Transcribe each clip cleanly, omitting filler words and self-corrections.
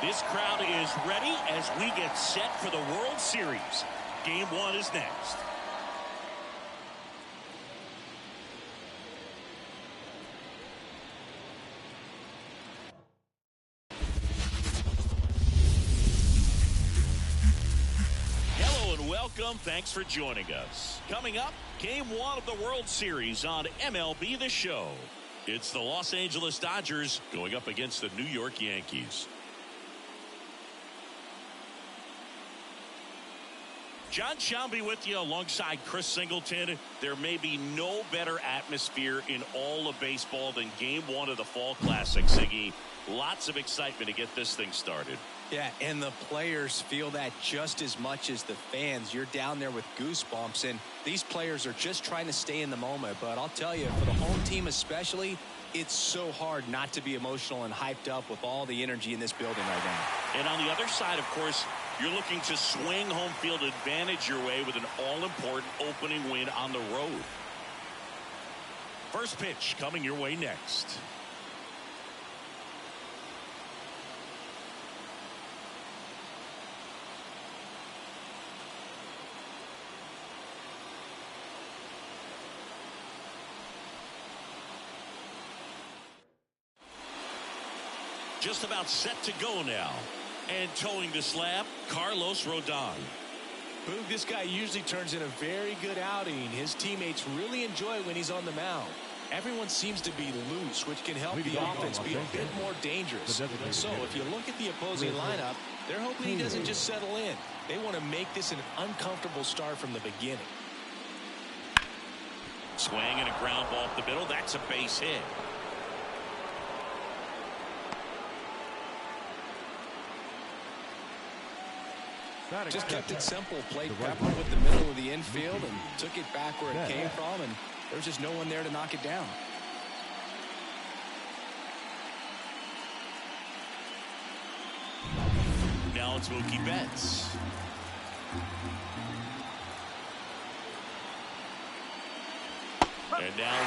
This crowd is ready as we get set for the World Series. Game 1 is next. Hello and welcome. Thanks for joining us. Coming up, Game 1 of the World Series on MLB The Show. It's the Los Angeles Dodgers going up against the New York Yankees. John Shelby with you alongside Chris Singleton. There may be no better atmosphere in all of baseball than Game 1 of the Fall Classic, Siggy. Lots of excitement to get this thing started. Yeah, and the players feel that just as much as the fans. You're down there with goosebumps, and these players are just trying to stay in the moment. But I'll tell you, for the home team especially, it's so hard not to be emotional and hyped up with all the energy in this building right now. And on the other side, of course, you're looking to swing home field advantage your way with an all-important opening win on the road. First pitch coming your way next. Just about set to go now. And towing the slab, Carlos Rodon. Boog, this guy usually turns in a very good outing. His teammates really enjoy when he's on the mound. Everyone seems to be loose, which can help the offense be a bit more dangerous. So if you look at the opposing lineup, they're hoping he doesn't just settle in. They want to make this an uncomfortable start from the beginning. Swing and a ground ball up the middle. That's a base hit. Just kept it simple, played pepper with the middle of the infield and took it back where it came from, and there was just no one there to knock it down. Now it's Mookie Betts. And now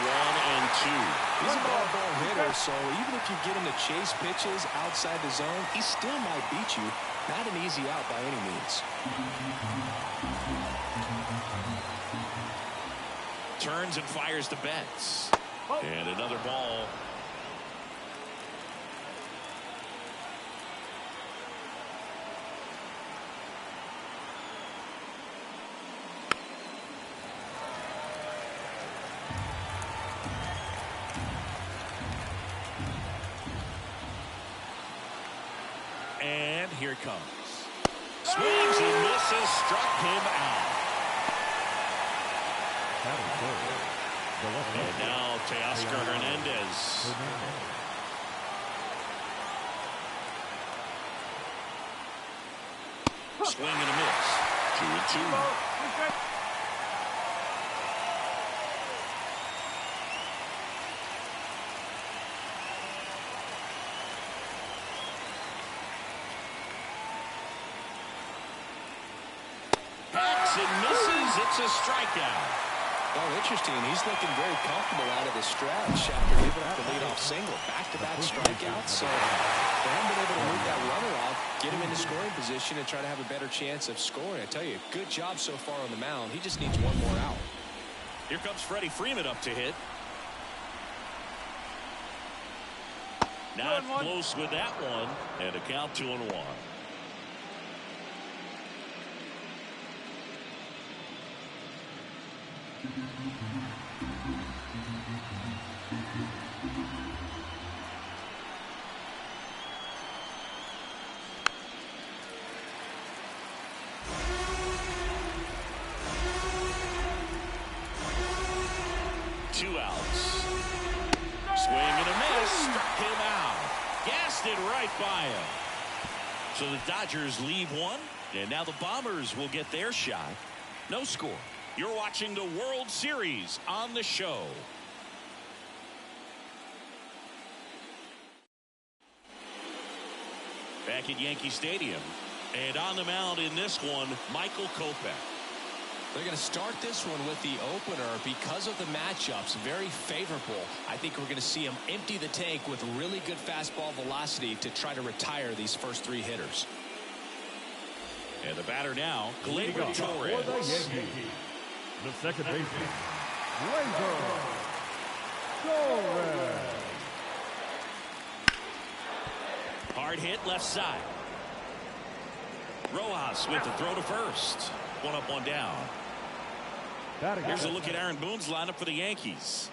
1-2. He's a ball hitter, so even if you get him to chase pitches outside the zone, he still might beat you. Not an easy out by any means. Turns and fires to Betts. And another ball. And here it comes. Swings and misses, struck him out. And now Teoscar Hernandez. Swing and a miss. 2-2. And misses. It's a strikeout. Oh, interesting. He's looking very comfortable out of the stretch after giving up the leadoff single. Back-to-back strikeouts. So they haven't been able to move that runner off, get him into scoring position, and try to have a better chance of scoring. I tell you, good job so far on the mound. He just needs one more out. Here comes Freddie Freeman up to hit. Not close with that one. And a count 2-1. 2 outs. Swing and a miss. Struck him out. Gassed it right by him. So the Dodgers leave one. And now the Bombers will get their shot. No score. You're watching the World Series on the show. Back at Yankee Stadium. And on the mound in this one, Michael Kopech. They're going to start this one with the opener because of the matchups. Very favorable. I think we're going to see him empty the tank with really good fastball velocity to try to retire these first 3 hitters. And the batter now, Gleyber Torres. For the Yankees, the second baseman, Gleyber Torres. Hard hit left side. Rojas with the throw to first. 1 up, 1 down. Here's a look at Aaron Boone's lineup for the Yankees.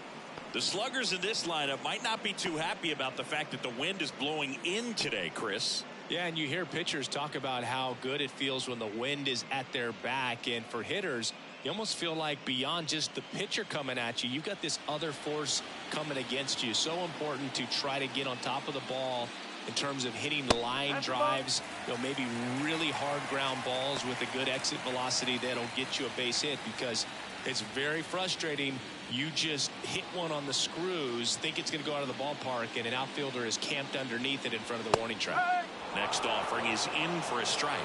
The sluggers in this lineup might not be too happy about the fact that the wind is blowing in today, Chris. Yeah, and you hear pitchers talk about how good it feels when the wind is at their back. And for hitters, you almost feel like beyond just the pitcher coming at you, you've got this other force coming against you. So important to try to get on top of the ball in terms of hitting line drives, maybe really hard ground balls with a good exit velocity that'll get you a base hit, because it's very frustrating. You just hit one on the screws, think it's going to go out of the ballpark, and an outfielder is camped underneath it in front of the warning track. Next offering is in for a strike.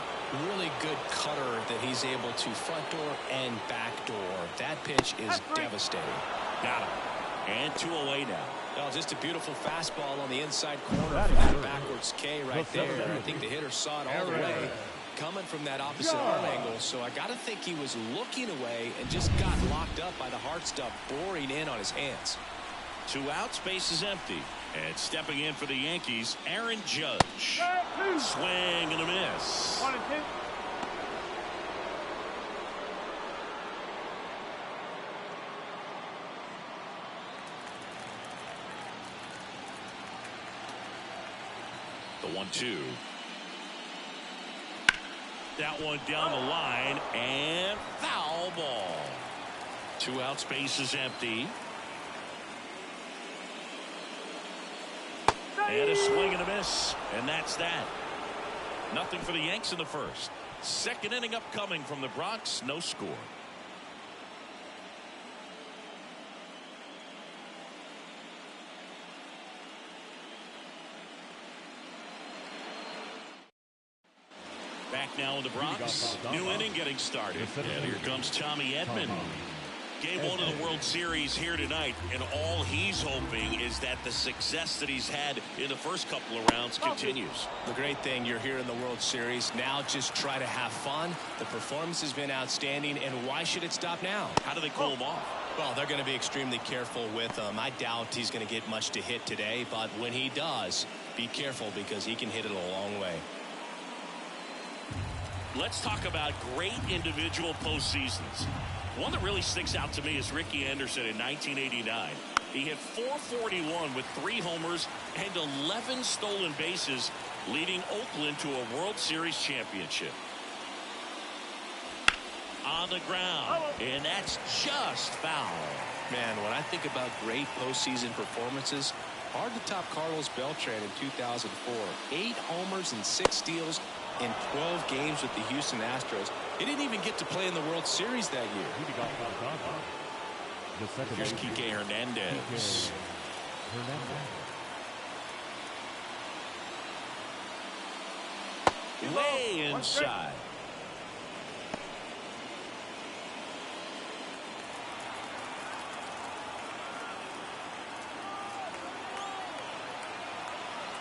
Really good cutter that he's able to front door and back door. That pitch is devastating. Got him. And 2 away now. Oh, just a beautiful fastball on the inside corner for that backwards K right there. I think the hitter saw it all the way coming from that opposite arm angle. So I got to think he was looking away and just got locked up by the hard stuff boring in on his hands. 2 outs, base is empty. And stepping in for the Yankees, Aaron Judge. Swing and a miss. 1 and 2. The 1-2. That one down the line, and foul ball. 2 outs, base is empty. And a swing and a miss, and that's that. Nothing for the Yanks in the first. Second inning upcoming from the Bronx, no score. Back now in the Bronx. New inning getting started. And here comes Tommy Edman. Game 1 of the World Series here tonight, and all he's hoping is that the success that he's had in the first couple of rounds continues. The great thing, you're here in the World Series. Now just try to have fun. The performance has been outstanding, and why should it stop now? How do they cool him off? Well, they're going to be extremely careful with him. I doubt he's going to get much to hit today, but when he does, be careful because he can hit it a long way. Let's talk about great individual postseasons. One that really sticks out to me is Ricky Anderson in 1989. He hit .441 with 3 homers and 11 stolen bases, leading Oakland to a World Series championship. On the ground, and that's just foul. Man, when I think about great postseason performances, hard to top Carlos Beltran in 2004. 8 homers and 6 steals in 12 games with the Houston Astros. He didn't even get to play in the World Series that year. Here's Kike Hernandez. Way inside.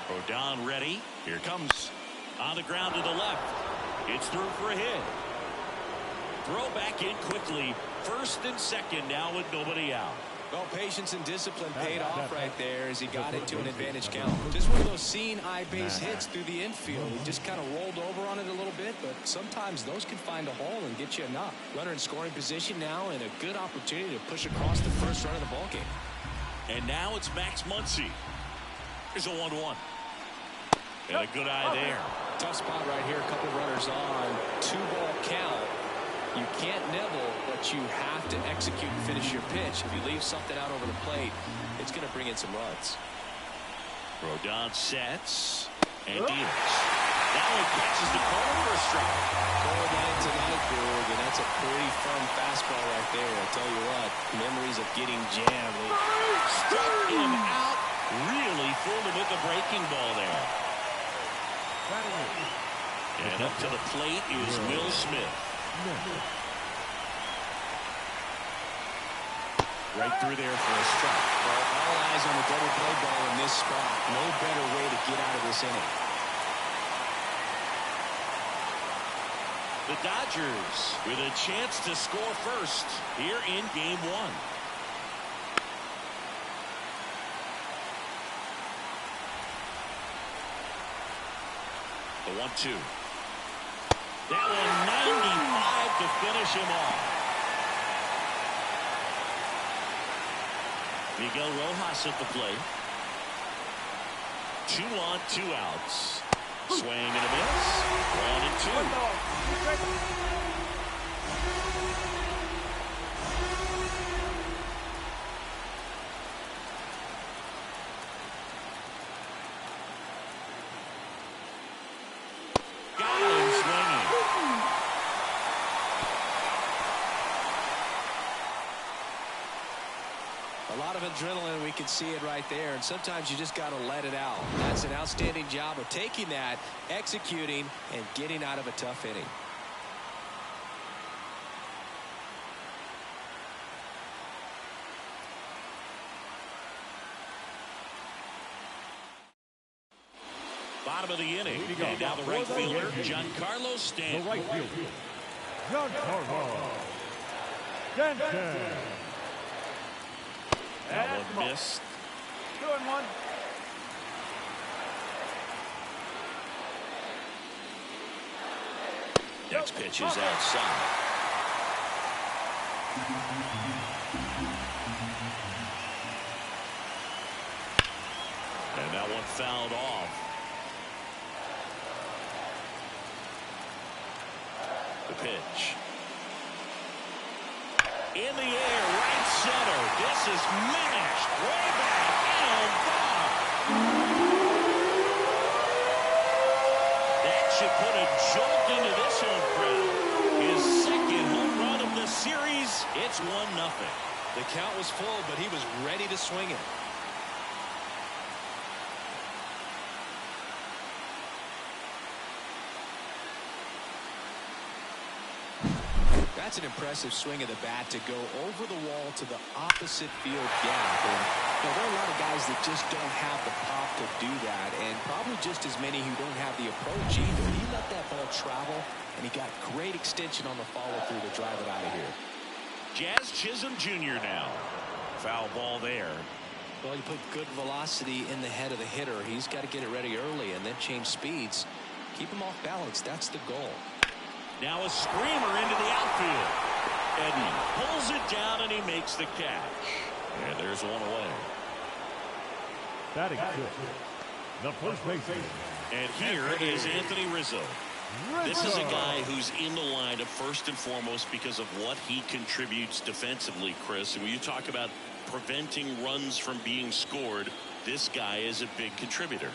Rodon ready. Here comes. On the ground to the left. It's through for a hit. Throw back in quickly. First and second now with nobody out. Well, patience and discipline paid off right there as he got into an advantage count. Just one of those seeing eye base hits through the infield. He just kind of rolled over on it a little bit, but sometimes those can find a hole and get you a knock. Runner in scoring position now, and a good opportunity to push across the first run of the ballgame. And now it's Max Muncy. Here's a 1-1. And a good eye there. Tough spot right here. A couple runners on. 2-ball count. You can't nibble, but you have to execute and finish your pitch. If you leave something out over the plate, it's going to bring in some runs. Rodon sets and deals. That one catches the corner for a strike. Cold night tonight, Berg, and that's a pretty firm fastball right there. I tell you what, memories of getting jammed. Struck him out. Really fooled him with the breaking ball there. And up to the plate is Will Smith. Right through there for a strike. Well, all eyes on the double play ball in this spot. No better way to get out of this inning. The Dodgers with a chance to score first here in game one. The 1-2. That one 95 to finish him off. Miguel Rojas at the plate. 2 on, 2 outs. Swing and a miss. 1-2. A lot of adrenaline, we can see it right there, and sometimes you just got to let it out. That's an outstanding job of taking that, executing, and getting out of a tough inning. Bottom of the inning, and now the right fielder, Giancarlo Stanton. The right fielder, Giancarlo Stanton. That one missed. 2-1. Next pitch is outside. And that one fouled off. The pitch. In the air, right center. This is mashed way back and gone. That should put a jolt into this home crowd. His second home run of the series. It's 1-0. The count was full, but he was ready to swing it. That's an impressive swing of the bat to go over the wall to the opposite field gap. And there are a lot of guys that just don't have the pop to do that, and probably just as many who don't have the approach either. He let that ball travel, and he got great extension on the follow-through to drive it out of here. Jazz Chisholm Jr. now. Foul ball there. Well, you put good velocity in the head of the hitter. He's got to get it ready early and then change speeds. Keep him off balance. That's the goal. Now a screamer into the outfield. Edman pulls it down and he makes the catch. And there's one away. Batting fifth, the first baseman. And here is Anthony Rizzo. This is a guy who's in the lineup first and foremost because of what he contributes defensively, Chris. And when you talk about preventing runs from being scored, this guy is a big contributor.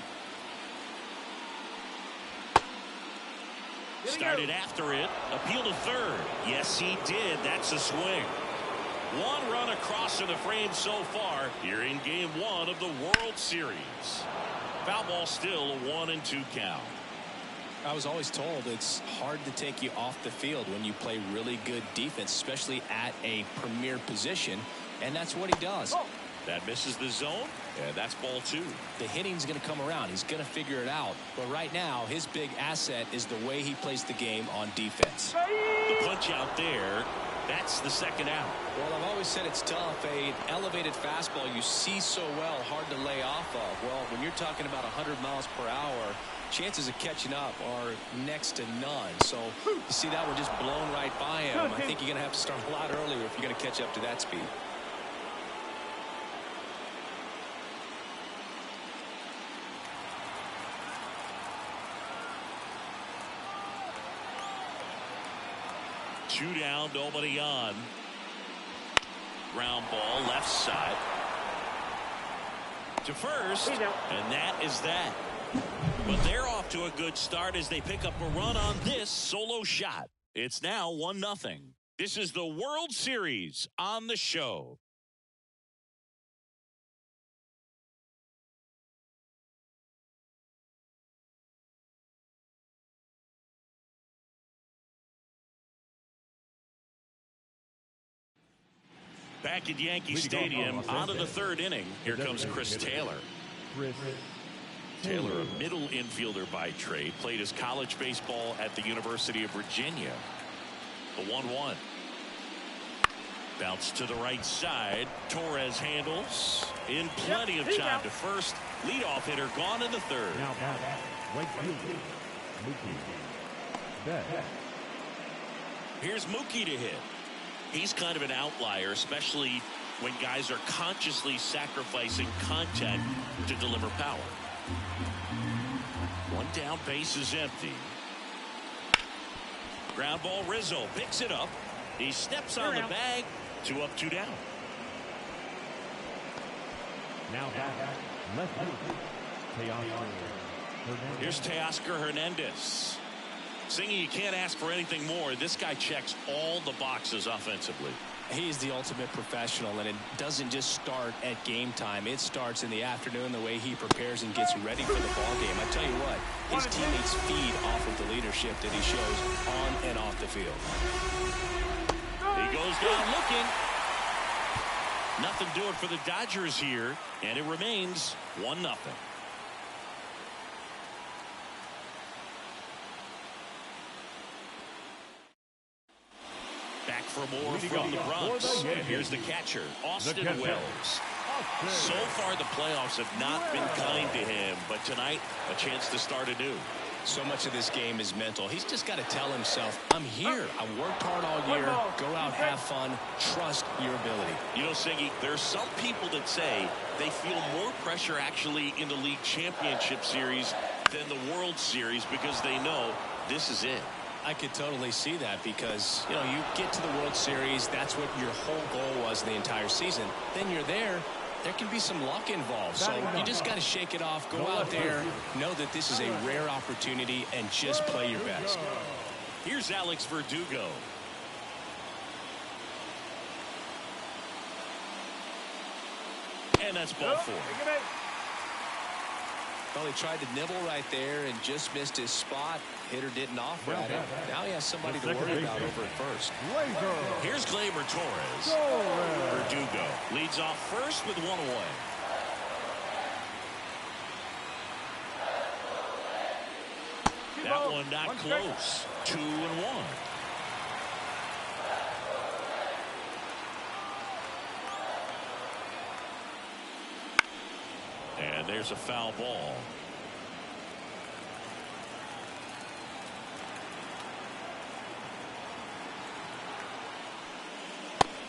Started after it. Appeal to third. Yes, he did. That's a swing. One run across in the frame so far here in game one of the World Series. Foul ball still a 1-2 count. I was always told it's hard to take you off the field when you play really good defense, especially at a premier position, and that's what he does. That misses the zone, and that's ball 2. The hitting's going to come around. He's going to figure it out. But right now, his big asset is the way he plays the game on defense. The punch out there, that's the second out. Well, I've always said it's tough. An elevated fastball you see so well, hard to lay off of. Well, when you're talking about 100 miles per hour, chances of catching up are next to none. So you see that one just blown right by him. I think you're going to have to start a lot earlier if you're going to catch up to that speed. Two down, nobody on. Ground ball left side to first, and that is that. But they're off to a good start as they pick up a run on this solo shot. It's now 1-0. This is the World Series on the show. Back at Yankee Stadium, on to the third inning. Here comes Chris Taylor. Taylor, a middle infielder by trade, played his college baseball at the University of Virginia. The 1-1. Bounce to the right side. Torres handles. In plenty of time to first. Leadoff hitter gone in the third. Now right fielder, Mookie. Here's Mookie to hit. He's kind of an outlier, especially when guys are consciously sacrificing contact to deliver power. One down, base is empty. Ground ball, Rizzo picks it up. He steps on the bag. 2 up, 2 down. Now left fielder, Here's Teoscar Hernandez. Singing, you can't ask for anything more. This guy checks all the boxes offensively. He's the ultimate professional, and it doesn't just start at game time. It starts in the afternoon, the way he prepares and gets ready for the ball game. I tell you what, his teammates feed off of the leadership that he shows on and off the field. He goes down looking. Nothing doing for the Dodgers here, and it remains 1-0. Back for more from the Bronx. And here's the catcher, Austin Wells. So far, the playoffs have not been kind to him, but tonight, a chance to start anew. So much of this game is mental. He's just got to tell himself, I'm here. I worked hard all year. Go out, have fun, trust your ability. You know, Siggy, there's some people that say they feel more pressure actually in the league championship series than the World Series because they know this is it. I could totally see that because, you know, you get to the World Series, that's what your whole goal was the entire season. Then you're there. There can be some luck involved, so you just got to shake it off, go out there, know that this is a rare opportunity, and just play your best. Here's Alex Verdugo. And that's ball 4. Well, he tried to nibble right there and just missed his spot. Hitter didn't offer at it. Now he has somebody to worry about over at first. Here's Gleyber Torres. Verdugo leads off first with 1 away. That one not close. 2-1. And there's a foul ball.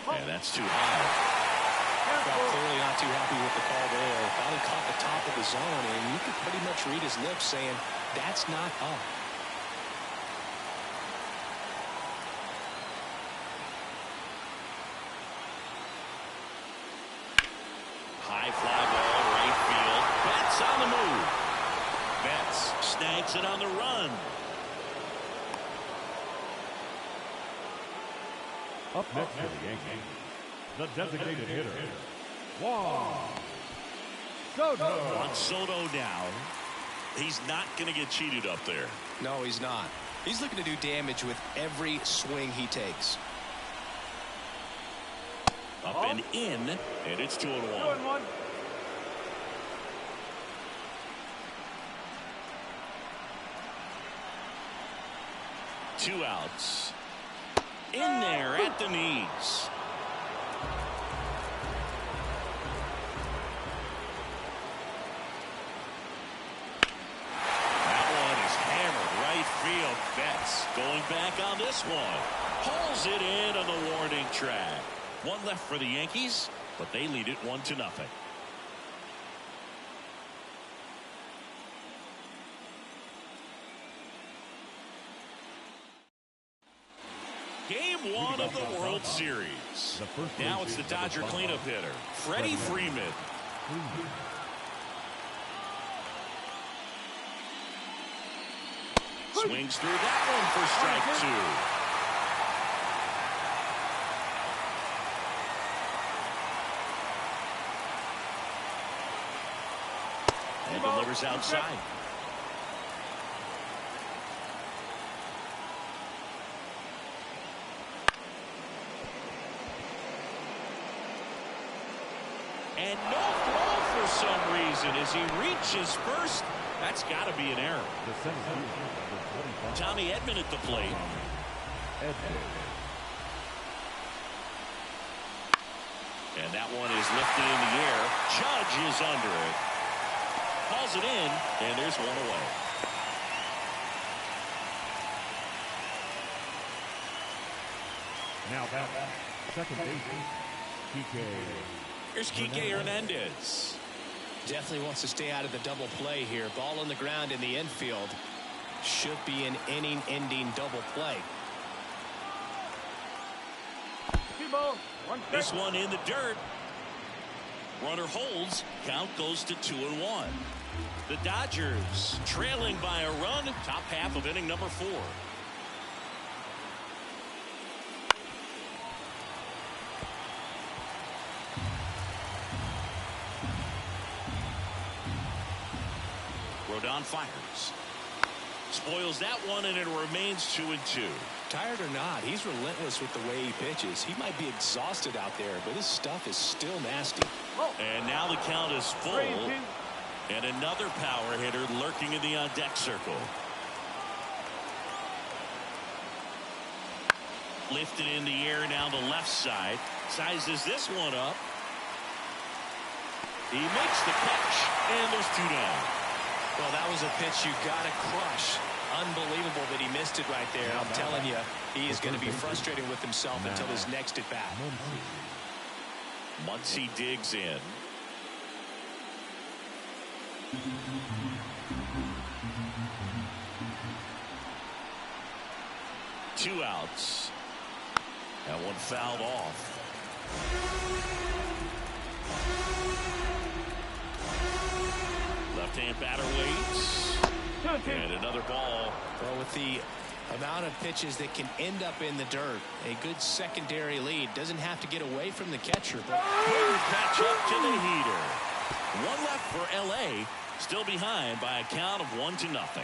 And that's too high. Well, clearly not too happy with the call there. Thought he caught the top of the zone, and you could pretty much read his lips saying, that's not up. High fly ball, right field. Betts on the move. Betts snags it on the run. Up next for the Yankees, the designated hitter, Juan Soto now. He's not going to get cheated up there. No, he's not. He's looking to do damage with every swing he takes. Up and in, and it's 2-1. 2 outs. In there at the knees. That one is hammered right field. Betts going back on this one. Pulls it in on the warning track. 1 left for the Yankees, but they lead it 1-0. Game 1 of the World Series. Now it's the Dodger cleanup hitter, Freddie Freeman. Swings through that one for strike 2. And delivers outside. And no throw for some reason as he reaches first. That's got to be an error. Tommy Edman at the plate. And that one is lifted in the air. Judge is under it. Calls it in, and there's one away. Now back, second baseman, Kike. Here's Kike Hernandez. Definitely wants to stay out of the double play here. Ball on the ground in the infield. Should be an inning-ending double play. This one in the dirt. Runner holds. Count goes to 2-1. The Dodgers trailing by a run. Top half of inning number 4. Rodon fires. Spoils that one, and it remains 2-2. Tired or not, he's relentless with the way he pitches. He might be exhausted out there, but his stuff is still nasty. And now the count is full. And another power hitter lurking in the on-deck circle. Lifted in the air now the left side. Sizes this one up. He makes the catch, and there's 2 down. Well, that was a pitch you got to crush. Unbelievable that he missed it right there. I'm telling you, he is going to be frustrated with himself until his next at bat. Muncy digs in. Two outs. That one fouled off. Left-hand batter waits. And another ball. Well, with the amount of pitches that can end up in the dirt, a good secondary lead. Doesn't have to get away from the catcher. But Patch up to the heater. One left for L.A. Still behind by a count of 1-0.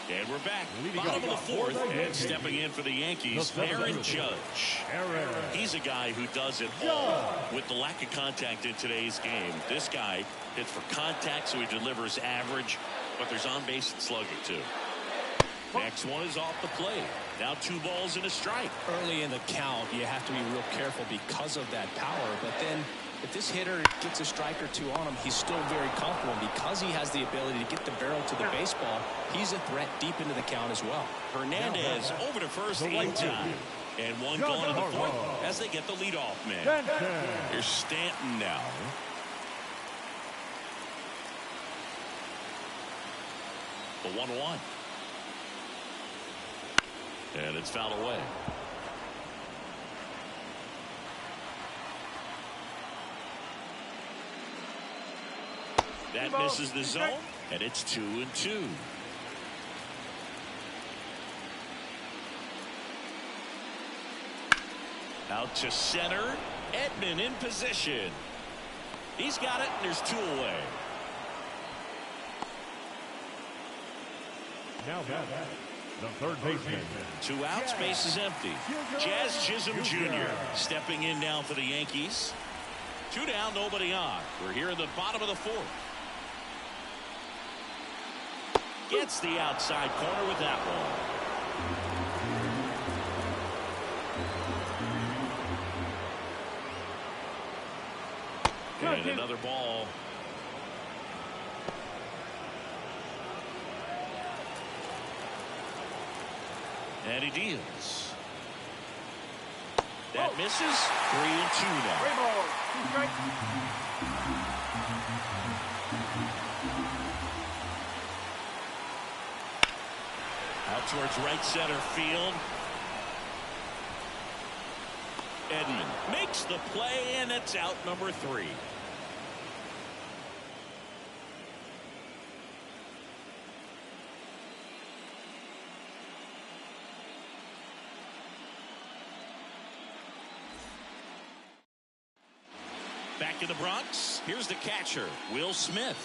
And we're back. Bottom of the 4th, and stepping in for the Yankees, Aaron Judge. He's a guy who does it all with the lack of contact in today's game. This guy hits for contact, so he delivers average, but there's on-base and slugging too. Next one is off the plate. Now 2 balls and a strike. Early in the count, you have to be real careful because of that power, but then if this hitter gets a strike or 2 on him, he's still very comfortable. Because he has the ability to get the barrel to the baseball, he's a threat deep into the count as well. Hernandez over to first in time. And one gone in the 4th as they get the leadoff man. Here's Stanton now. The 1-1. And it's fouled away. That misses the zone, and it's 2-2. Out to center. Edman in position. He's got it, and there's 2 away. Now the third baseman. 2 outs, base is empty. Jazz Chisholm Jr. stepping in now for the Yankees. 2 down, nobody on. We're here in the bottom of the 4th. Gets the outside corner with that one. And another ball. And he deals. That misses. 3-2 now. Out towards right center field. Edman makes the play, and it's out number 3. Back in the Bronx, here's the catcher, Will Smith.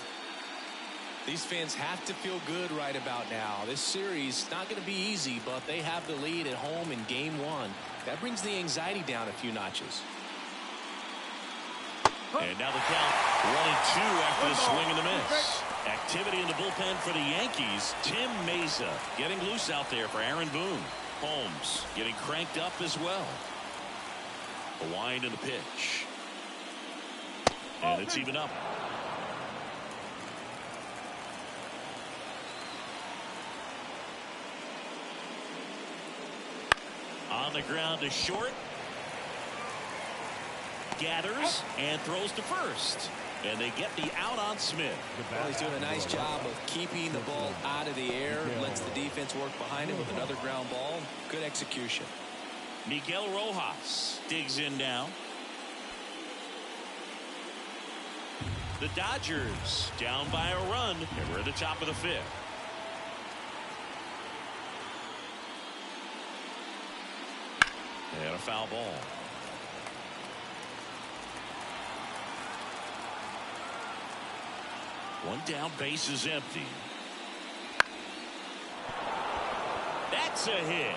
These fans have to feel good right about now. This series not going to be easy, but they have the lead at home in game 1. That brings the anxiety down a few notches. And now the count 1-2 after the swing and the miss. Activity in the bullpen for the Yankees. Tim Mesa getting loose out there for Aaron Boone. Holmes getting cranked up as well. The wind and the pitch. And it's even up. On the ground to short. Gathers and throws to first. And they get the out on Smith. Well, he's doing a nice job of keeping the ball out of the air. Lets the defense work behind him with another ground ball. Good execution. Miguel Rojas digs in now. The Dodgers down by a run. And we're at the top of the 5th. And a foul ball. One down, base is empty. That's a hit.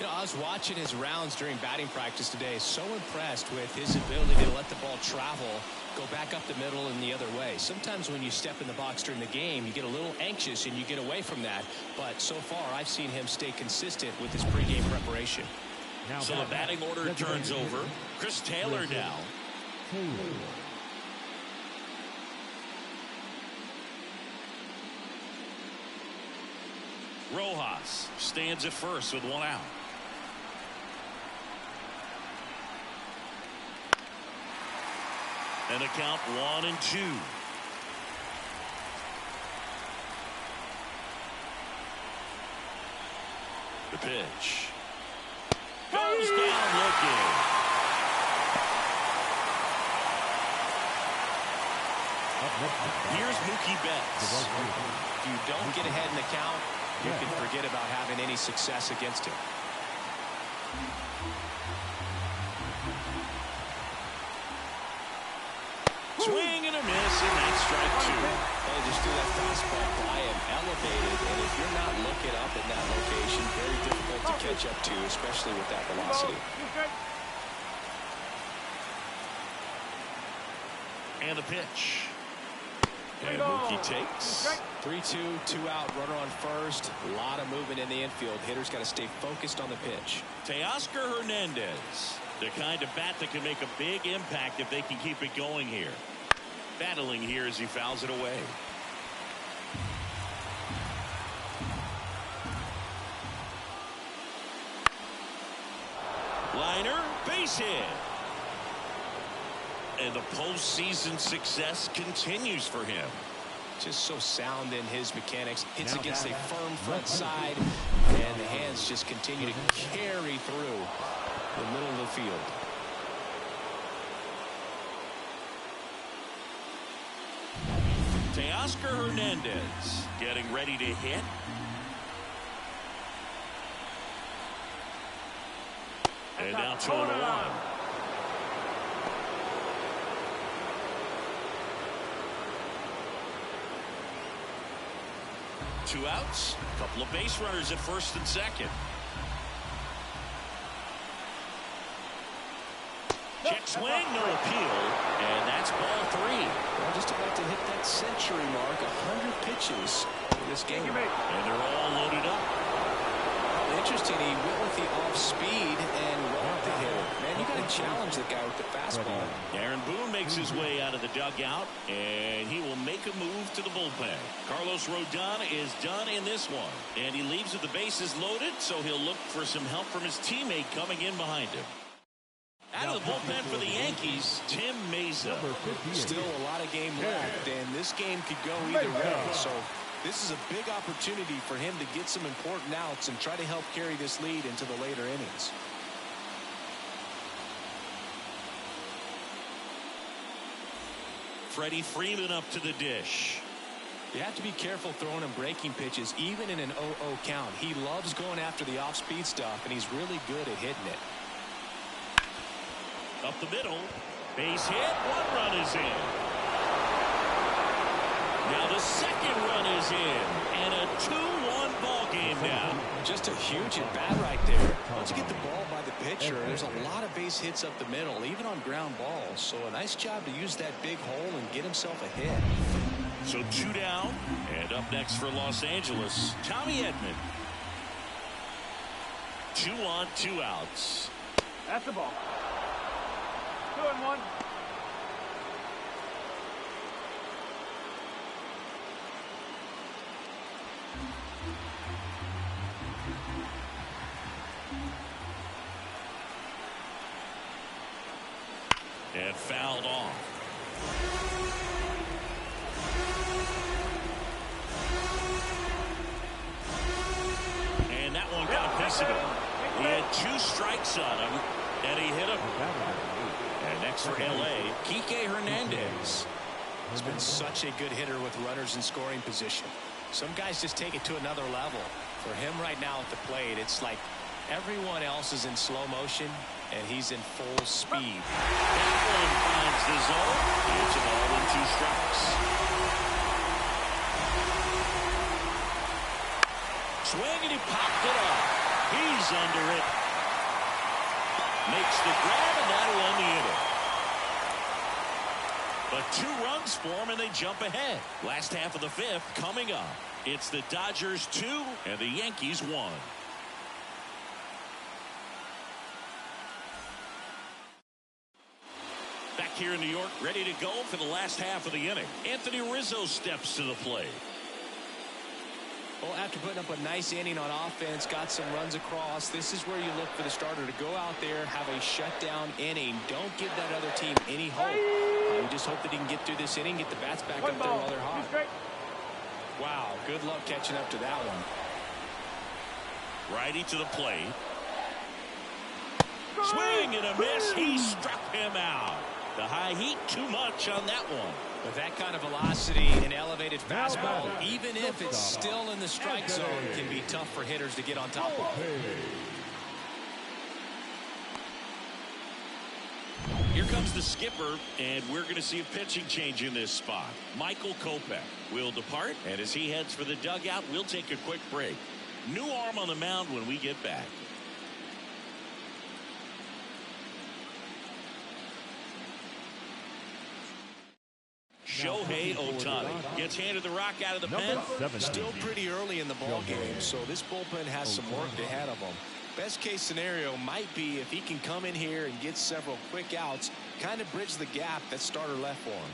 You know, I was watching his rounds during batting practice today. So impressed with his ability to let the ball travel, go back up the middle and the other way. Sometimes when you step in the box during the game, you get a little anxious and you get away from that. But so far, I've seen him stay consistent with his pregame preparation. So the batting order turns over. Chris Taylor now. Rojas stands at first with one out. And the count 1-2. The pitch. Goes down looking. Here's Mookie Betts. If you don't get ahead in the count, you can forget about having any success against him. Swing and a miss, and that's strike 2. They just threw that fastball by him, elevated, and if you're not looking up in that location, very difficult to catch up to, especially with that velocity. And the pitch. And Mookie takes. 3-2, 2 out, runner on first. A lot of movement in the infield. Hitters got to stay focused on the pitch. Teoscar Hernandez, the kind of bat that can make a big impact if they can keep it going here. Battling here as he fouls it away. Liner, base hit. And the postseason success continues for him. Just so sound in his mechanics. Hits against a firm front side, and the hands just continue to carry through the middle of the field. Teoscar Hernandez getting ready to hit. And now 2-1. Two outs, a couple of base runners at first and second. Check swing, no appeal, and that's ball 3. Well, just about to hit that century mark, 100 pitches in this game. And they're all loaded up. Interesting, he went with the off speed and walked the hitter. Man, you got to challenge the guy with the fastball. Aaron Boone makes his way out of the dugout, and he will make a move to the bullpen. Carlos Rodon is done in this one, and he leaves with the bases loaded, so he'll look for some help from his teammate coming in behind him. Out of the bullpen for the Yankees, Tim Mesa. Still a lot of game left, and this game could go either way. So this is a big opportunity for him to get some important outs and try to help carry this lead into the later innings. Freddie Freeman up to the dish. You have to be careful throwing him breaking pitches, even in an 0-0 count. He loves going after the off-speed stuff, and he's really good at hitting it. Up the middle, Base hit. 1 run is in. Now the second run is in. And a 2-1 ball game now. Just a huge at bat right there. Once you get the ball by the pitcher, there's a lot of base hits up the middle, even on ground balls. So a nice job to use that big hole and get himself a hit. So 2 down. And up next for Los Angeles, Tommy Edman. 2 on, 2 outs. That's the ball. 2-1. And fouled off. And that one got a piece of it. He had 2 strikes on him, and he hit him. And next for L.A., Kike Hernandez. He's been such a good hitter with runners in scoring position. Some guys just take it to another level. For him right now at the plate, it's like everyone else is in slow motion, and he's in full speed. That one finds the zone. It's a ball and 2 strikes. Swing, and he popped it up. He's under it. Makes the grab, and that'll end the inning. But 2 runs for him, and they jump ahead. Last half of the 5th coming up. It's the Dodgers 2 and the Yankees 1. Back here in New York, ready to go for the last half of the inning. Anthony Rizzo steps to the plate. Well, after putting up a nice inning on offense, got some runs across, this is where you look for the starter to go out there, have a shutdown inning. Don't give that other team any hope. You just hope that he can get through this inning, get the bats back up there while they're hot. Wow, good luck catching up to that one. Righty to the plate. Swing and a miss. He struck him out. The high heat, too much on that one. With that kind of velocity and elevated fastball, even if it's still in the strike zone, can be tough for hitters to get on top of. Here comes the skipper, and we're going to see a pitching change in this spot. Michael Kopech will depart, and as he heads for the dugout, we'll take a quick break. New arm on the mound when we get back. Shohei Ohtani gets handed the rock out of the pen. Still pretty early in the ball game, so this bullpen has some work ahead of them. Best case scenario might be if he can come in here and get several quick outs, kind of bridge the gap that starter left for him.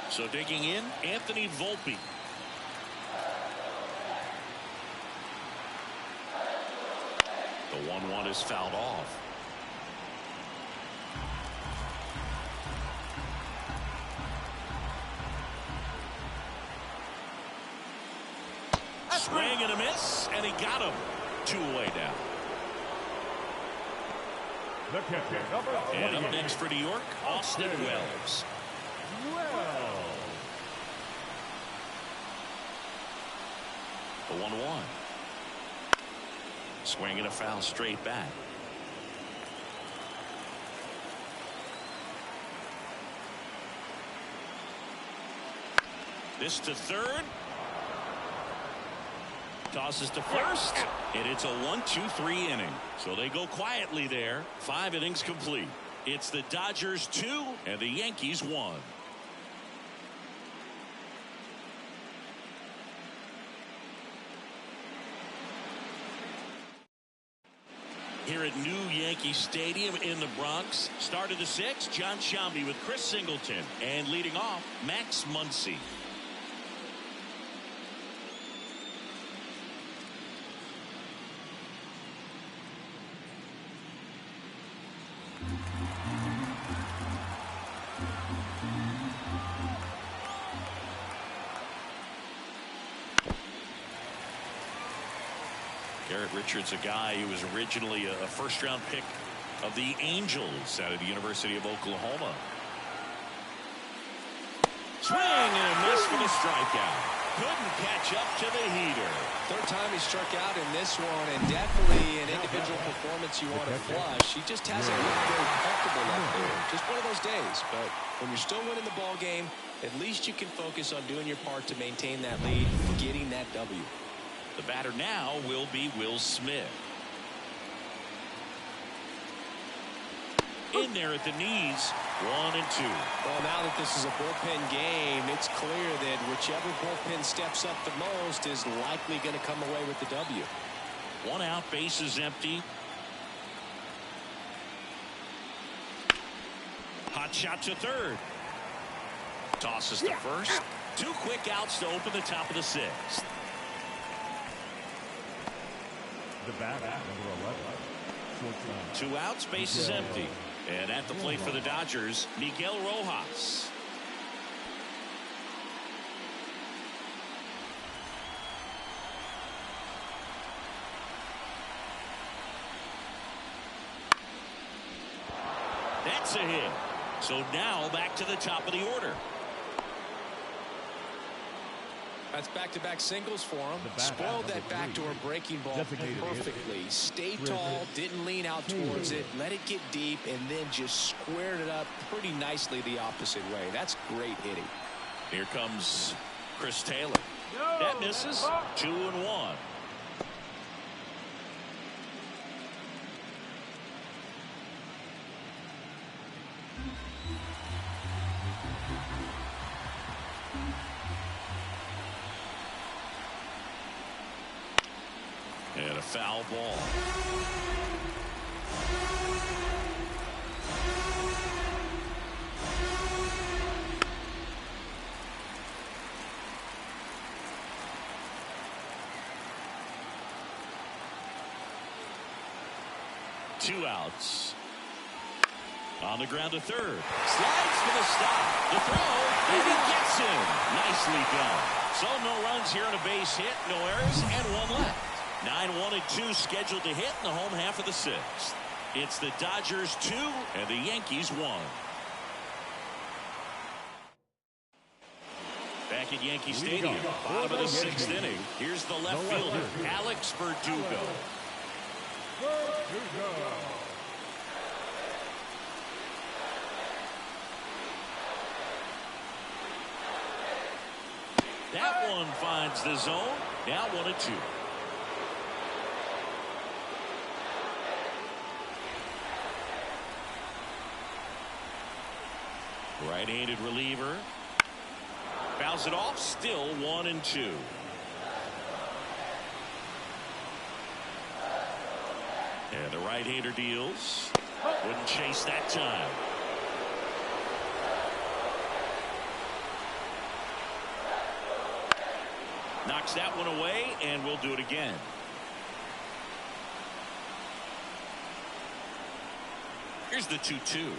So digging in, Anthony Volpe. The 1-1 is fouled off. Swing and a miss, and he got him. 2 away now. The catcher, number and up next for New York, Austin Wells. The 1-1. Swing and a foul straight back. This to third. Tosses to first, and it's a 1-2-3 inning. So they go quietly there. 5 innings complete. It's the Dodgers 2 and the Yankees 1. Here at New Yankee Stadium in the Bronx, start of the 6th, John Sciambi with Chris Singleton, and leading off, Max Muncy. Garrett Richards, a guy who was originally a first-round pick of the Angels out of the University of Oklahoma. Swing and a miss for the strikeout. Couldn't catch up to the heater. Third time he struck out in this one, and definitely an individual performance you want to flush. He just hasn't looked very comfortable Just one of those days. But when you're still winning the ball game, at least you can focus on doing your part to maintain that lead, getting that W. The batter now will be Will Smith. In there at the knees, 1 and 2. Well, now that this is a bullpen game, it's clear that whichever bullpen steps up the most is likely going to come away with the W. 1 out, bases empty. Hot shot to third. Tosses to first. 2 quick outs to open the top of the 6th. The batter, number 11. 2 outs, bases empty. And at the plate for the Dodgers, Miguel Rojas. That's a hit. So now back to the top of the order. That's back-to-back singles for him. Spoiled that backdoor breaking ball perfectly. Stayed tall, didn't lean out towards it, let it get deep, and then just squared it up pretty nicely the opposite way. That's great hitting. Here comes Chris Taylor. That misses. 2 and 1. And a foul ball. Two outs. On the ground to third. Slides for the stop. The throw. And he gets him. Nicely done. So no runs here on a base hit. No errors and 1 left. 9-1 and 2 scheduled to hit in the home half of the 6th. It's the Dodgers 2 and the Yankees 1. Back at Yankee Stadium, bottom of the 6th inning. Here's the left fielder, Alex Verdugo. That one finds the zone. Now 1 and 2. Right-handed reliever. Fouls it off. Still 1 and 2. And the right-hander deals. Wouldn't chase that time. Knocks that one away, and we'll do it again. Here's the 2-2.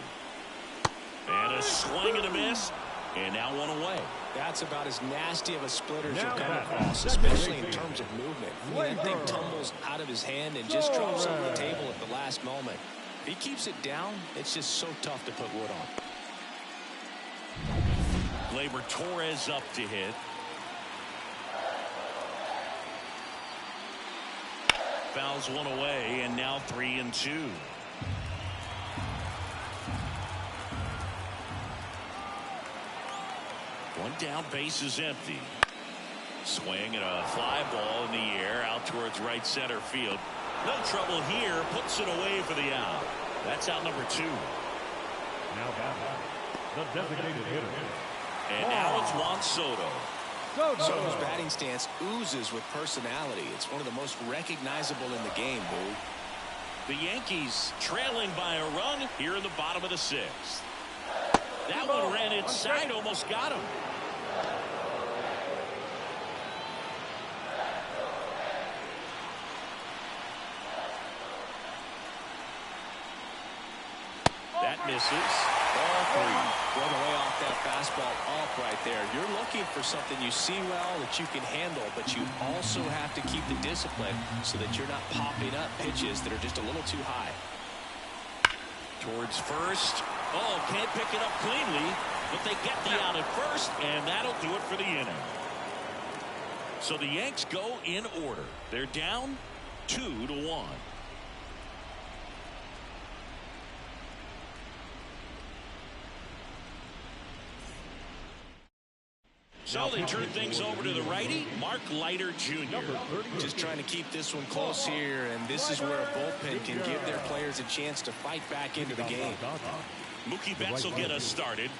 And a swing and a miss. And now 1 away. That's about as nasty of a splitter as you'll come across, especially in terms of movement. That thing tumbles out of his hand and just drops over the table at the last moment. If he keeps it down, it's just so tough to put wood on. Gleyber Torres up to hit. Fouls 1 away, and now 3 and 2. One down, base is empty. Swing and a fly ball in the air out towards right center field. No trouble here, puts it away for the out. That's out number 2. Now the designated hitter. And now it's Juan Soto. Soto's batting stance oozes with personality. It's one of the most recognizable in the game, Boo. The Yankees trailing by a run here in the bottom of the 6th. That one ran inside, almost got him. That misses. Ball 3. Well, the way off that fastball off right there. You're looking for something you see well that you can handle, but you also have to keep the discipline so that you're not popping up pitches that are just a little too high. Towards first. Oh, can't pick it up cleanly, but they get the out at first, and that'll do it for the inning. So the Yanks go in order. They're down 2-1. So they turn things over to the righty, Mark Leiter Jr. Just trying to keep this one close here, and this is where a bullpen can give their players a chance to fight back into the game. Mookie Betts will get us started.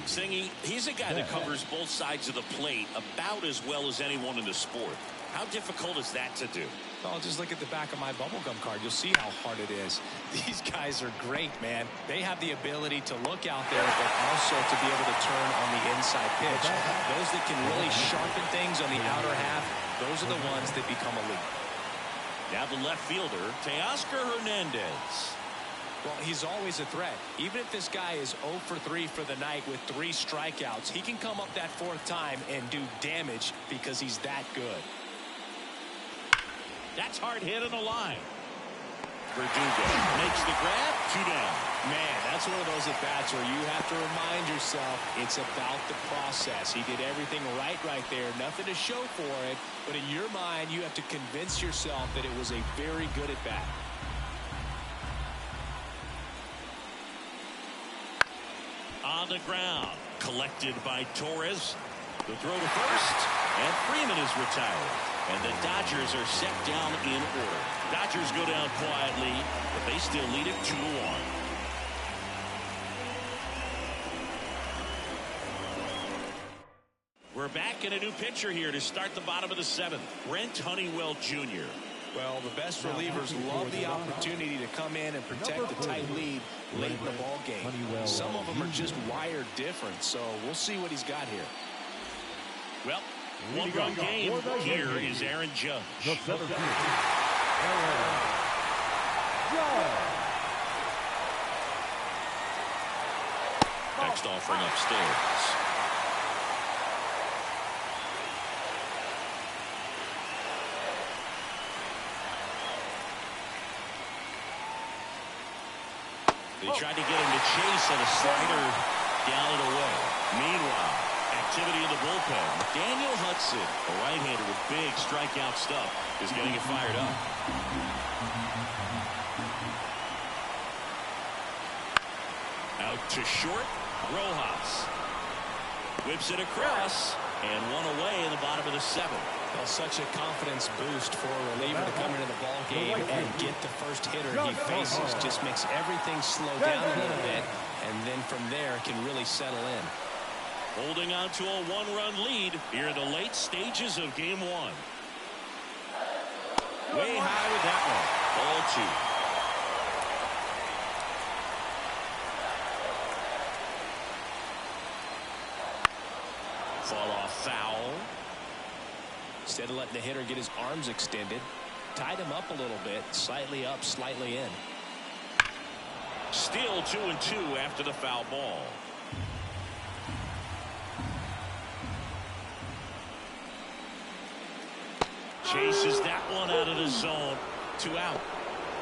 Singy, he's a guy that covers both sides of the plate about as well as anyone in the sport. How difficult is that to do? Well, just look at the back of my bubblegum card. You'll see how hard it is. These guys are great, man. They have the ability to look out there, but also to be able to turn on the inside pitch. Those that can really sharpen things on the outer half, those are the ones that become elite. Now the left fielder, Teoscar Hernandez. Well, he's always a threat. Even if this guy is 0 for 3 for the night with 3 strikeouts, he can come up that 4th time and do damage because he's that good. That's hard hit on the line. Verdugo makes the grab, 2 down. Man, that's one of those at-bats where you have to remind yourself it's about the process. He did everything right there. Nothing to show for it. But in your mind, you have to convince yourself that it was a very good at-bat. On the ground, collected by Torres. The throw to first, and Freeman is retired. And the Dodgers are set down in order. Dodgers go down quietly, but they still lead it 2-1. We're back in a new pitcher here to start the bottom of the 7th. Brent Honeywell Jr. Well, the best relievers love the opportunity to come in and protect the tight lead late in the ball game. Some of them are just wired different, so we'll see what he's got here. Well, one-run game. Here is Aaron Judge. The center fielder, Aaron Judge. Next offering upstairs. They tried to get him to chase and a slider down and away. Meanwhile, activity in the bullpen. Daniel Hudson, a right-hander with big strikeout stuff, is getting it fired up. Out to short. Rojas whips it across and one away in the bottom of the 7th. Well, such a confidence boost for a reliever to come into the ball game and get the first hitter he faces. Just makes everything slow down a little bit, and then from there can really settle in. Holding on to a 1-run lead here in the late stages of game 1. Way high with that one. Ball 2. Fall off foul. Instead of letting the hitter get his arms extended, tied him up a little bit, slightly up, slightly in. Still 2-2 after the foul ball. Chases that one out of the zone. 2 out.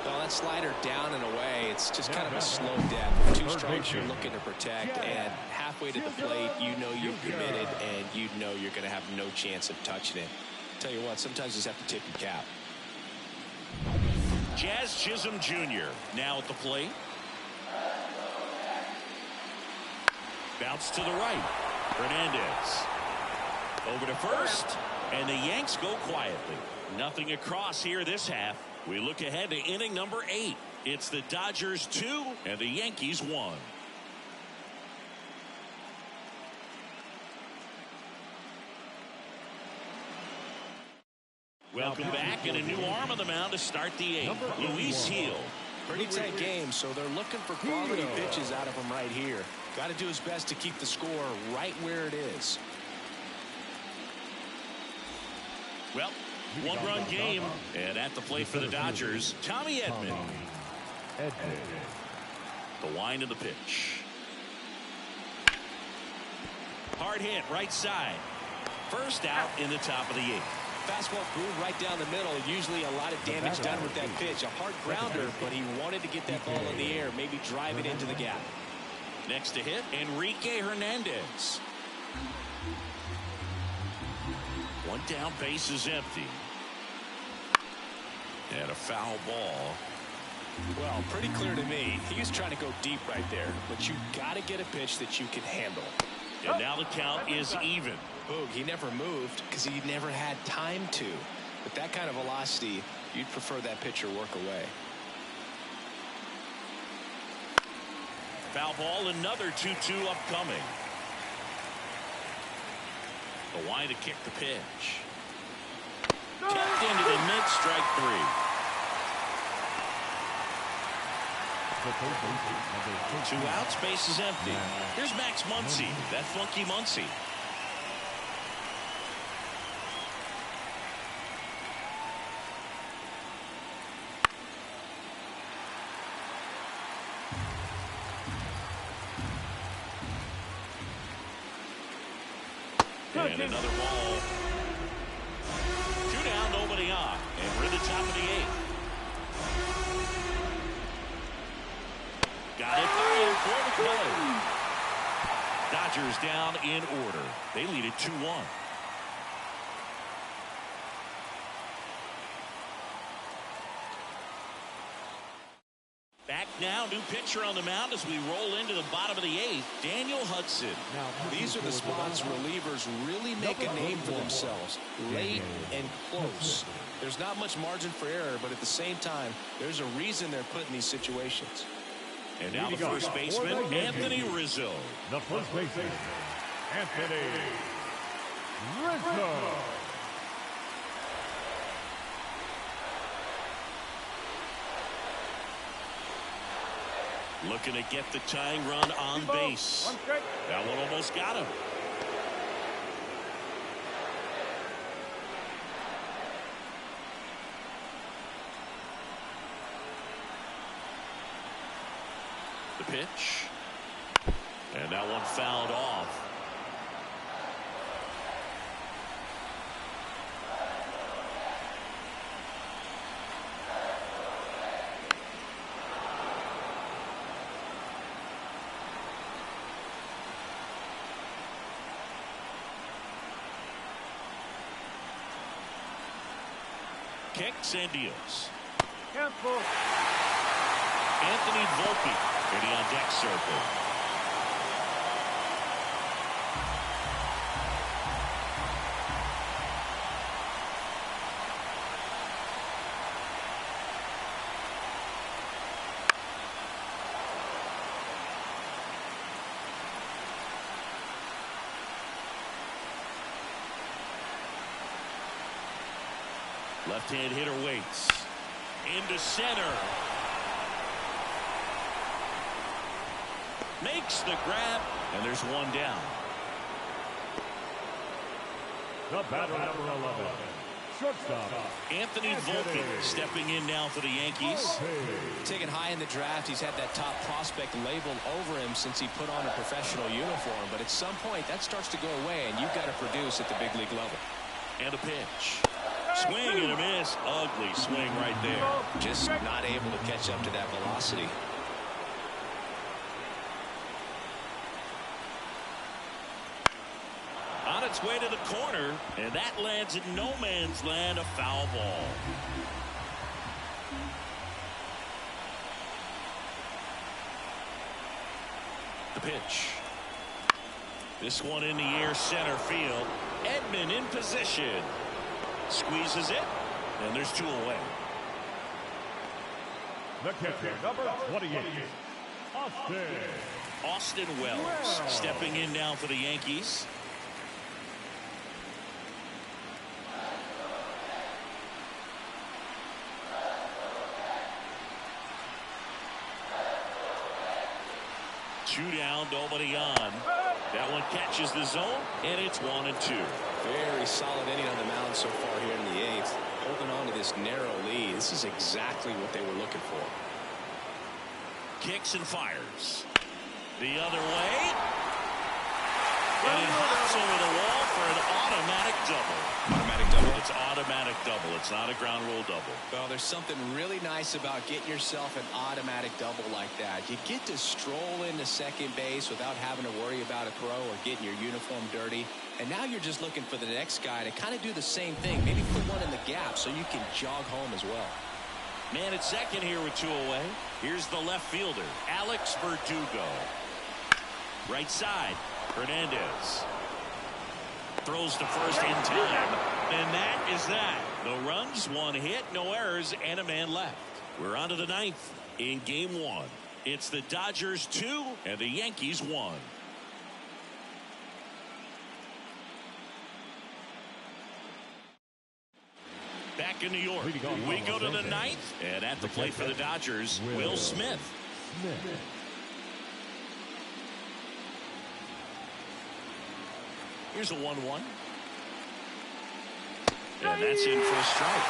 Well, that slider down and away, it's just kind of a slow death. 2 strikes you're looking to protect, and halfway to the plate, you know you're committed, and you know you're going to have no chance of touching it. Tell you what, sometimes you just have to tip your cap. Jazz Chisholm Jr. now at the plate. Bounce to the right. Hernandez. Over to first. And the Yanks go quietly. Nothing across here this half. We look ahead to inning number 8. It's the Dodgers 2 and the Yankees 1. Welcome back, and a new arm on the mound to start the 8th. Luis Gil. Pretty tight game, so they're looking for quality pitches out of him right here. Got to do his best to keep the score right where it is. Well, 1-run game, and at the plate for the Dodgers, Tommy Edman. The wind of the pitch. Hard hit, right side. First out in the top of the 8th. Fastball groove right down the middle. Usually a lot of damage done with that pitch. A hard grounder, but he wanted to get that ball in the air, maybe drive it into the gap. Next to hit, Enrique Hernandez. 1 down, base is empty. And a foul ball. Well, pretty clear to me. He was trying to go deep right there, but you got to get a pitch that you can handle. And now the count is even. Boog, he never moved because he never had time to. With that kind of velocity, you'd prefer that pitcher work away. Foul ball, another 2-2 upcoming. The wide to kick the pitch. Tipped into the mid, strike 3. Two outs, base is empty. Here's Max Muncy, that funky Muncy. And another ball. 2 down, nobody on. And we're at the top of the 8th. Got it by him for the play. Dodgers down in order. They lead it 2-1. Back now, new pitcher on the mound as we roll into the bottom of the 8th, Daniel Hudson. These are the spots relievers really make a name for themselves. Late and close. There's not much margin for error, but at the same time, there's a reason they're put in these situations. And now the first baseman, Anthony Rizzo. The first baseman, Anthony Rizzo. Looking to get the tying run on base. That one almost got him. The pitch. And that one fouled off. Kicks and deals. Careful. Anthony Volpe ready on deck circle. Left-hand hitter waits. Into center. Makes the grab, and there's one down. The batter, number 11, shortstop, Anthony Volpe stepping in now for the Yankees. Taken high in the draft, he's had that top prospect labeled over him since he put on a professional uniform. But at some point, that starts to go away, and you've got to produce at the big league level. And a pitch. Swing and a miss. Ugly swing right there. Just not able to catch up to that velocity. On its way to the corner, and that lands in no man's land, a foul ball. The pitch. This one in the air, center field. Edman in position. Squeezes it, and there's 2 away. the catcher, number 28, Austin Wells stepping in now for the Yankees. Two down, nobody on. That one catches the zone, and it's 1-2. Very solid inning on the mound so far here in the 8th. Holding on to this narrow lead. This is exactly what they were looking for. Kicks and fires. The other way. And it hops over the wall for an automatic double. Automatic double? It's automatic double. It's not a ground rule double. Well, there's something really nice about getting yourself an automatic double like that. You get to stroll into second base without having to worry about a throw or getting your uniform dirty. And now you're just looking for the next guy to kind of do the same thing. Maybe put one in the gap so you can jog home as well. Man at second here with 2 away. Here's the left fielder, Alex Verdugo. Right side. Hernandez throws to first in time, and that is that. No runs, 1 hit, no errors, and a man left. We're on to the 9th in game 1. It's the Dodgers 2 and the Yankees 1. Back in New York, we go to the 9th, and at the plate for the Dodgers, Will Smith. Here's a 1-1. And that's in for a strike.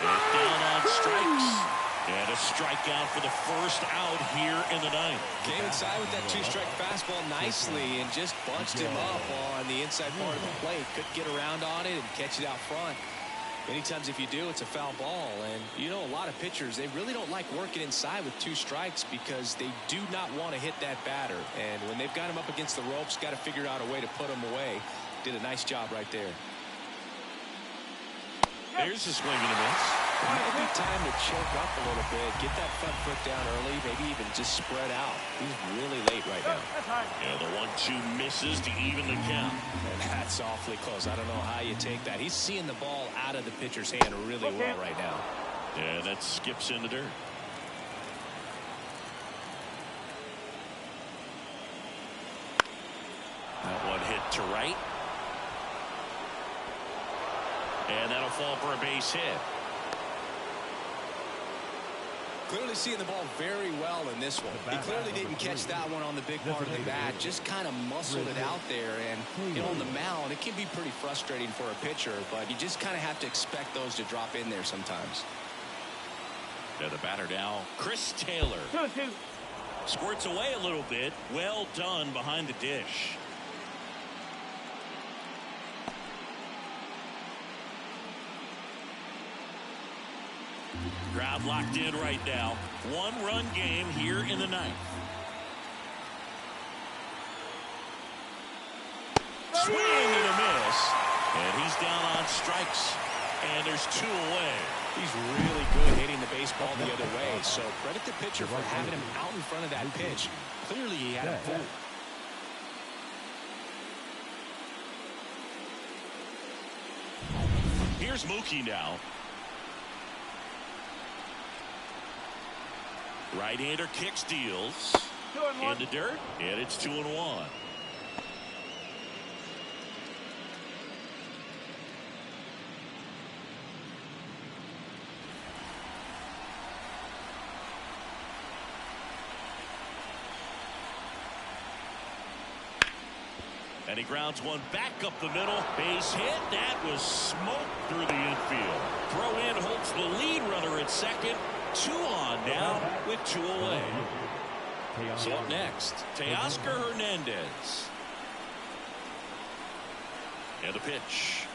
And down on strikes. And a strikeout for the first out here in the 9th. Came inside with that 2-strike fastball nicely and just bunched him up on the inside part of the plate. Couldn't get around on it and catch it out front. Many times if you do, it's a foul ball. And you know, a lot of pitchers, they really don't like working inside with 2 strikes because they do not want to hit that batter. And when they've got him up against the ropes, got to figure out a way to put him away. Did a nice job right there. There's a swing and a miss. It might be time to choke up a little bit, get that front foot down early, maybe even just spread out. He's really late right now. Yeah, the 1-2 misses to even the count. And that's awfully close. I don't know how you take that. He's seeing the ball out of the pitcher's hand really well right now. Yeah, that skips in the dirt. That one hit to right. And that'll fall for a base hit. Clearly seeing the ball very well in this one. He clearly didn't catch that one on the big part of the bat. Just kind of muscled it out there. And, you know, on the mound, it can be pretty frustrating for a pitcher, but you just kind of have to expect those to drop in there sometimes. Yeah, the batter now, Chris Taylor. 2-2. Squirts away a little bit. Well done behind the dish. Crowd locked in right now. 1-run game here in the 9th. Swing and a miss. And he's down on strikes. And there's 2 away. He's really good hitting the baseball the other way. So credit the pitcher for having him out in front of that pitch. Clearly he had him fooled. Here's Mookie now. Right-hander kicks, deals. 2-1. In the dirt, and it's 2-1. And he grounds one back up the middle. Base hit. That was smoked through the infield. Throw in holds the lead runner at second. 2 on now with 2 away. So up next, Teoscar Hernandez. And the pitch.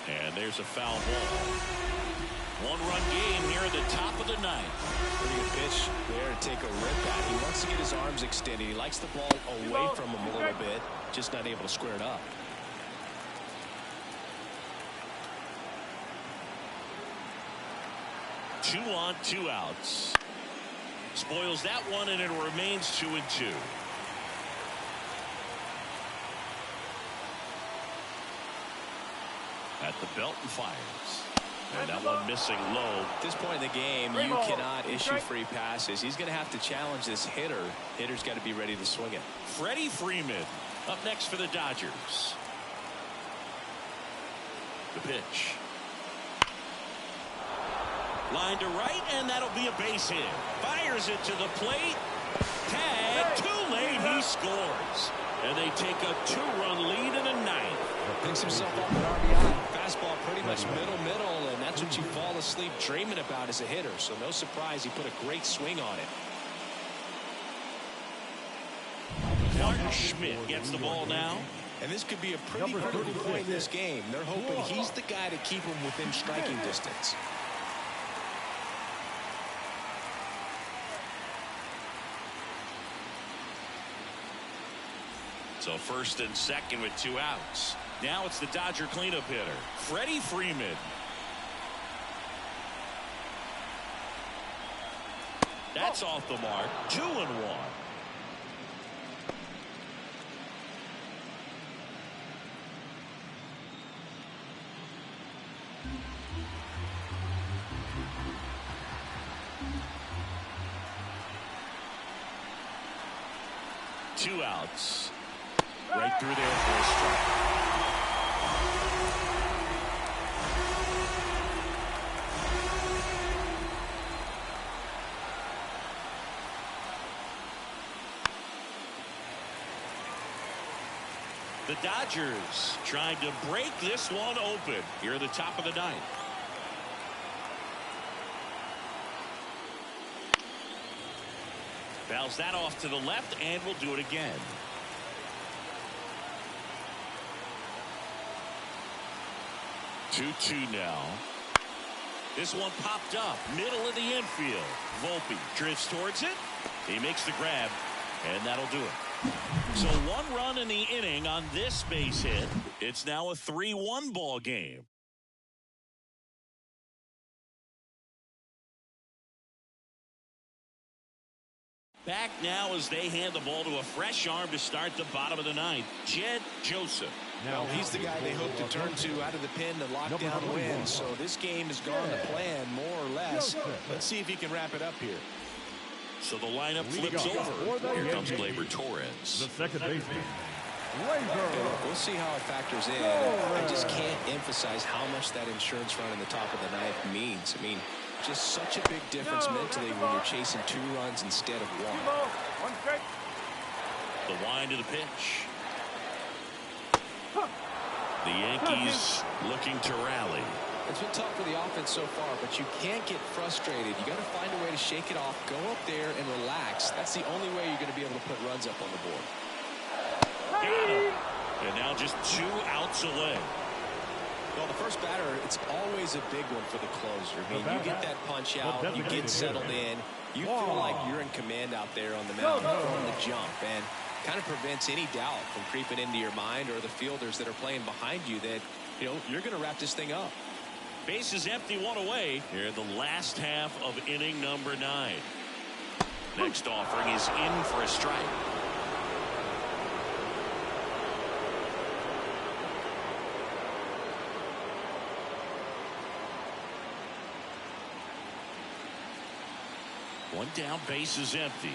And there's a foul ball. 1-run game here at the top of the 9th. Pretty good pitch there to take a rip at. He wants to get his arms extended. He likes the ball away from him a little bit. Just not able to square it up. Two on, 2 outs. Spoils that one, and it remains 2-2. At the belt and fires. And that one missing low. At this point in the game, you cannot issue free passes. He's going to have to challenge this hitter. Hitter's got to be ready to swing it. Freddie Freeman up next for the Dodgers. The pitch. Line to right, and that'll be a base hit. Fires it to the plate. Tag, too late, he scores. And they take a 2-run lead in the 9th. Picks himself up an RBI. Fastball pretty much middle, and that's what you fall asleep dreaming about as a hitter. So no surprise he put a great swing on it. Martin Schmidt gets the ball now. And this could be a pretty critical point in this game. They're hoping he's the guy to keep him within striking distance. So first and second with 2 outs. Now it's the Dodger cleanup hitter, Freddie Freeman. That's off the mark. 2-1. Two outs. Right through there for a strike. The Dodgers trying to break this one open here at the top of the ninth. Fouls that off to the left, and we'll do it again. Two now. This one popped up, middle of the infield. Volpe drifts towards it. He makes the grab, and that'll do it. So 1 run in the inning on this base hit. It's now a 3-1 ball game. Back now as they hand the ball to a fresh arm to start the bottom of the ninth. Jed Joseph. Now he's the guy they hope to turn to out of the pen to lock down wins. So this game has gone to plan more or less. Let's see if he can wrap it up here. So the lineup flips over. Here comes Gleyber Torres. The second baseman. We'll see how it factors in. I just can't emphasize how much that insurance run in the top of the ninth means. I mean, just such a big difference mentally when you're chasing 2 runs instead of 1. One strike. The wind of the pitch. The Yankees looking to rally. It's been tough for the offense so far, but you can't get frustrated. You got to find a way to shake it off, go up there and relax. That's the only way you're going to be able to put runs up on the board. Got him. And now just 2 outs away. Well, the first batter, it's always a big one for the closer. I mean, you get that punch out, you get settled in, you feel like you're in command out there on the mound from the jump, and kind of prevents any doubt from creeping into your mind or the fielders that are playing behind you that, you know, you're going to wrap this thing up. Base is empty, 1 away here in the last half of inning number 9. Next offering is in for a strike. One down, base is empty.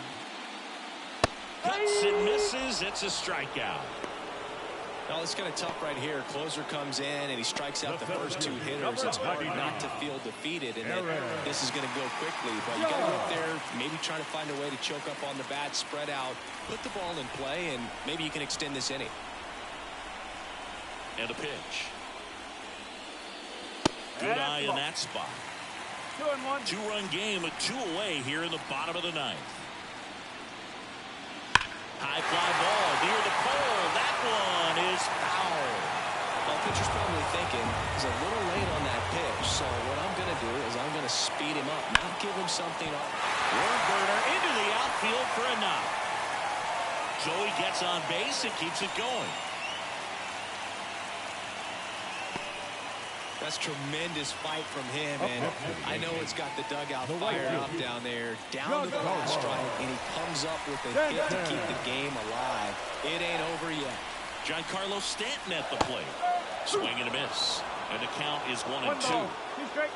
Cuts and misses. It's a strikeout. Well, it's kind of tough right here. Closer comes in and he strikes out the first 2 hitters. It's hard not to feel defeated, and then this is going to go quickly. But you got to go up there, maybe trying to find a way to choke up on the bat, spread out, put the ball in play, and maybe you can extend this inning. And a pitch. Good eye in that spot. 2-1. 2-run game, a 2 away here in the bottom of the ninth. High fly ball near the pole. That one is foul. Well, pitcher's probably thinking he's a little late on that pitch. So what I'm going to do is I'm going to speed him up, not give him something off. Warren Burner into the outfield for a knock. So he gets on base and keeps it going. That's tremendous fight from him, and I know it's got the dugout fired up down there, down to the last strike, and he comes up with a hit to keep the game alive. It ain't over yet. Giancarlo Stanton at the plate. Swing and a miss. And the count is 1-2. 2 strike.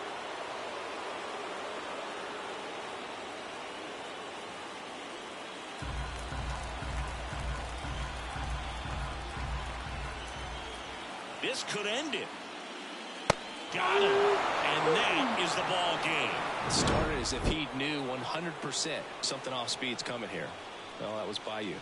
This could end it. Got him. And that is the ball game. It started as if he knew 100% something off speed's coming here. Well, that was by you.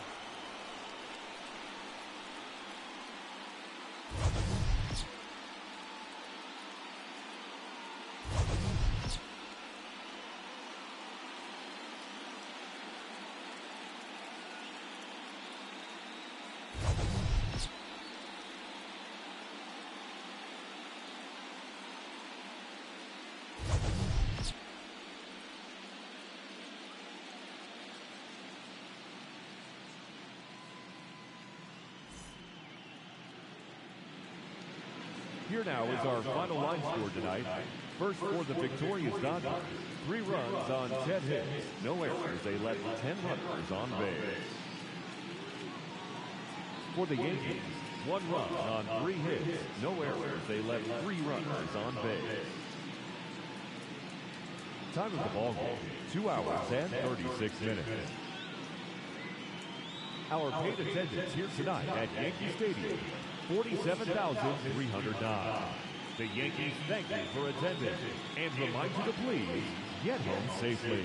Here now is our final line score tonight. First for the victorious Dodgers, 3 runs on 10 hits, no errors. They left 10 runners on base. For the Yankees, 1 run on 3 hits, no errors. They left 3 runners on base. Time of the ball game, 2 hours and 36 minutes. Our paid attendance here tonight at Yankee Stadium, 47,309. The Yankees thank you for attending and remind you to please get home safely.